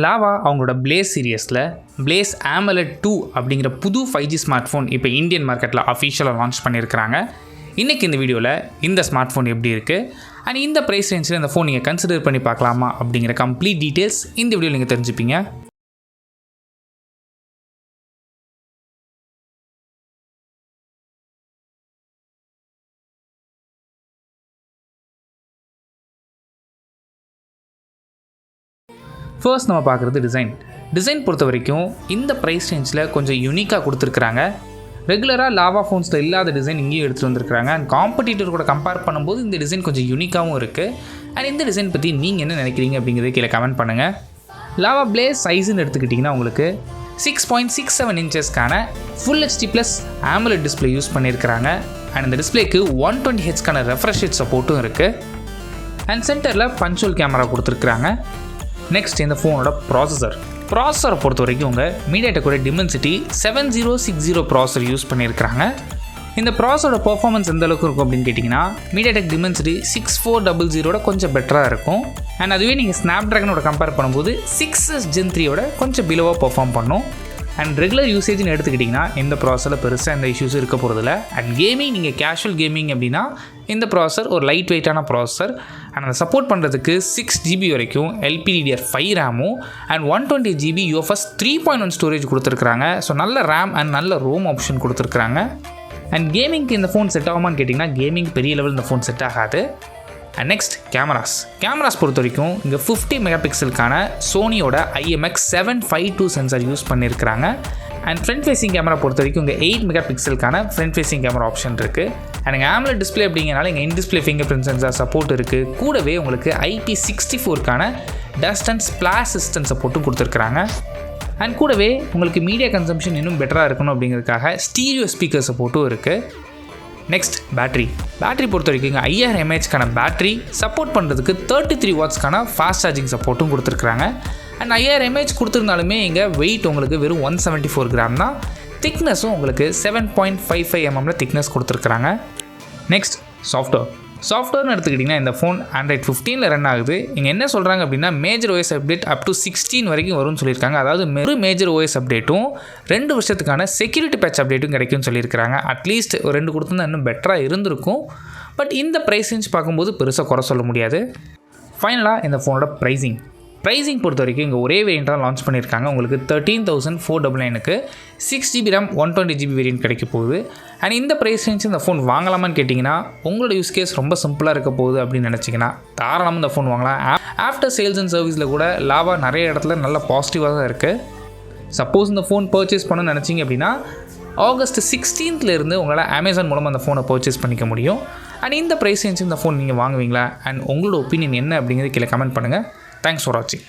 Lava அவங்களோட place சீரியஸில் place Amoled 2 அப்படிங்கிற புது 5G ஸ்மார்ட் ஃபோன் இப்போ இந்தியன் மார்க்கெட்டில் அஃபிஷியலாக லான்ச் பண்ணியிருக்கிறாங்க. இன்றைக்கி இந்த வீடியோவில் இந்த ஸ்மார்ட் ஃபோன் எப்படி இருக்குது அண்ட் இந்த ப்ரைஸ் ரேஞ்சில் இந்த ஃபோன் நீங்கள் கன்சிடர் பண்ணி பார்க்கலாமா அப்படிங்கிற கம்ப்ளீட் டீட்டெயில்ஸ் இந்த வீடியோவில் நீங்கள் தெரிஞ்சுப்பீங்க. ஃபர்ஸ்ட் நம்ம பார்க்குறது டிசைன் பொறுத்த வரைக்கும் இந்த ப்ரைஸ் ரேஞ்சில் கொஞ்சம் யூனிக்காக கொடுத்துருக்குறாங்க. ரெகுலராக லாவா ஃபோன்ஸில் இல்லாத டிசைன் இங்கேயும் எடுத்துகிட்டு வந்திருக்கிறாங்க. அண்ட் காம்படிட்டர் கூட கம்பேர் பண்ணும்போது இந்த டிசைன் கொஞ்சம் யூனிக்காகவும் இருக்குது. அண்ட் இந்த டிசைன் பற்றி நீங்கள் என்ன நினைக்கிறீங்க அப்படிங்கிறத கீழே கமெண்ட் பண்ணுங்கள். லாவா பிளேஸ் சைஸ்ன்னு எடுத்துக்கிட்டிங்கன்னா உங்களுக்கு 6.67 இன்ச்சஸ்க்கான full HD plus AMOLED display use பண்ணியிருக்கிறாங்க. அண்ட் இந்த டிஸ்பிளேக்கு 120 Hzக்கான ரெஃப்ரெஷ் ரேட் சப்போர்ட்டும் இருக்குது. அண்ட் சென்டரில் பஞ்சுவல் கேமரா கொடுத்துருக்குறாங்க. நெக்ஸ்ட் இந்த ஃபோனோட ப்ராசஸரை பொறுத்த வரைக்கும் உங்கள் மீடியாடெக்கோட டிமென்சிட்டி 7060 ப்ராசஸர் யூஸ் பண்ணியிருக்கிறாங்க. இந்த ப்ராசஸரோட பர்ஃபார்மன்ஸ் எந்த அளவுக்கு இருக்கும் அப்படின்னு கேட்டிங்கன்னா மீடியாடெக் டிமென்சிட்டி 6400 கொஞ்சம் பெட்டராக இருக்கும். அண்ட் அதுவே நீங்கள் ஸ்னாப்ட்ராகனோட கம்பேர் பண்ணும்போது 6S Gen 3 கொஞ்சம் பிலோவாக பர்ஃபார்ம் பண்ணும். அண்ட் ரெகுலர் யூசேஜ்னு எடுத்துக்கிட்டிங்கன்னா இந்த ப்ராசஸரில் பெருசாக எந்த இஷ்யூஸும் இருக்க போகிறதில்ல. அண்ட் கேமிங் நீங்கள் கேஷுவல் கேமிங் அப்படின்னா இந்த ப்ராசஸர் ஒரு லைட் வெயிட்டான ப்ராசஸர். அண்ட் அதை சப்போர்ட் பண்ணுறதுக்கு 6GB வரைக்கும் LPDDR5 ரேமும் அண்ட் 128GB UFS 3.1 ஸ்டோரேஜ் கொடுத்துருக்குறாங்க. ஸோ நல்ல ரேம் அண்ட் நல்ல ரோம் ஆப்ஷன் கொடுத்துருக்குறாங்க. அண்ட் கேமிங்க்கு இந்த ஃபோன் செட் ஆகுமான்னு கேட்டிங்கன்னா கேமிங் பெரிய லெவல் இந்த ஃபோன் செட் ஆகாது. அண்ட் நெக்ஸ்ட் கேமராஸ் பொறுத்த வரைக்கும் இங்கே 50 மெகாபிக்சலுக்கான சோனியோட IMX752 சென்சார் யூஸ் பண்ணியிருக்கிறாங்க. அண்ட் ஃப்ரண்ட் ஃபேஸிங் கேமரா பொறுத்த வரைக்கும் இங்கே 8 மெகாபிக்சலுக்கான ஃப்ரண்ட் ஃபேஸிங் கேமரா ஆப்ஷன் இருக்குது. அண்ட் இங்கே AMOLED டிஸ்பிளே அப்படிங்கிறனால இங்கே in display finger print sensor support இருக்குது. கூடவே உங்களுக்கு IP64க்கான டஸ்ட் அண்ட் ஸ்பிளாஷ் சிஸ்டம் சப்போர்ட்டும் கொடுத்துருக்குறாங்க. அண்ட் கூடவே உங்களுக்கு மீடியா கன்சம்ஷன் இன்னும் பெட்டராக இருக்கணும் அப்படிங்கிறதுக்காக ஸ்டீரியோ ஸ்பீக்கர் சப்போர்ட்டும் இருக்குது. நெக்ஸ்ட் பேட்டரி பொறுத்த வரைக்கும் இங்கே 5000 mAhக்கான பேட்டரி சப்போர்ட் பண்ணுறதுக்கு 33 வாட்ஸ்க்கான ஃபாஸ்ட் சார்ஜிங் சப்போர்ட்டும் கொடுத்துருக்குறாங்க. அண்ட் 5000 mAh கொடுத்துருந்தாலுமே இங்கே வெயிட் உங்களுக்கு வெறும் 174 கிராம் தான். திக்னஸும் உங்களுக்கு 7.55 mm திக்னஸ் கொடுத்துருக்குறாங்க. நெக்ஸ்ட் சாஃப்ட்வேர்னு எடுத்துக்கிட்டிங்கன்னா இந்த ஃபோன் Android 15 ரன் ஆகுது. இங்கே என்ன சொல்கிறாங்க அப்படின்னா major OS update up to 16 வரைக்கும் வரும்னு சொல்லியிருக்காங்க. அதாவது ஒரு மேஜர் OS அப்டேட்டும் 2 வருஷத்துக்கான செக்யூரிட்டி பேட்ச் அப்டேட்டும் கிடைக்கும்னு சொல்லியிருக்காங்க. அட்லீஸ்ட் ஒரு 2 கொடுத்துருந்தா இன்னும் பெட்டராக இருந்திருக்கும். பட் இந்த ப்ரைஸ் ரேஞ்ச் பார்க்கும்போது பெருசாக குறை சொல்ல முடியாது. ஃபைனலாக இந்த ஃபோனோட ப்ரைஸிங் பொறுத்த வரைக்கும் இங்கே ஒரே வேரியண்ட்டாக லான்ச் பண்ணியிருக்காங்க. உங்களுக்கு 13,499க்கு 6GB RAM 120GB வேரியன்ட் கிடைக்க போகுது. அண்ட் இந்த ப்ரைஸ் ரேஞ்ச் இந்த ஃபோன் வாங்கலாமான்னு கேட்டிங்கன்னா உங்களோட யூஸ் கேஸ் ரொம்ப சிம்பிளாக இருக்க போகுது அப்படின்னு நினச்சிங்கன்னா தாராளமாக இந்த ஃபோன் வாங்கலாம். ஆஃப்டர் சேல்ஸ் அண்ட் சர்வீஸில் கூட லாவா நிறைய இடத்துல நல்ல பாசிட்டிவாக தான் இருக்குது. சப்போஸ் இந்த ஃபோன் பர்ச்சேஸ் பண்ணணும்னு நினச்சிங்க அப்படின்னா August 16th உங்களால் Amazon மூலமாக அந்த ஃபோனை பர்ச்சேஸ் பண்ணிக்க முடியும். அண்ட் இந்த ப்ரைஸ் ரேஞ்ச் இந்த ஃபோன் நீங்கள் வாங்குவீங்களா அண்ட் உங்களோட ஒப்பீனியன் என்ன அப்படிங்கிறது கீழே கமெண்ட் பண்ணுங்கள். Thanks for watching.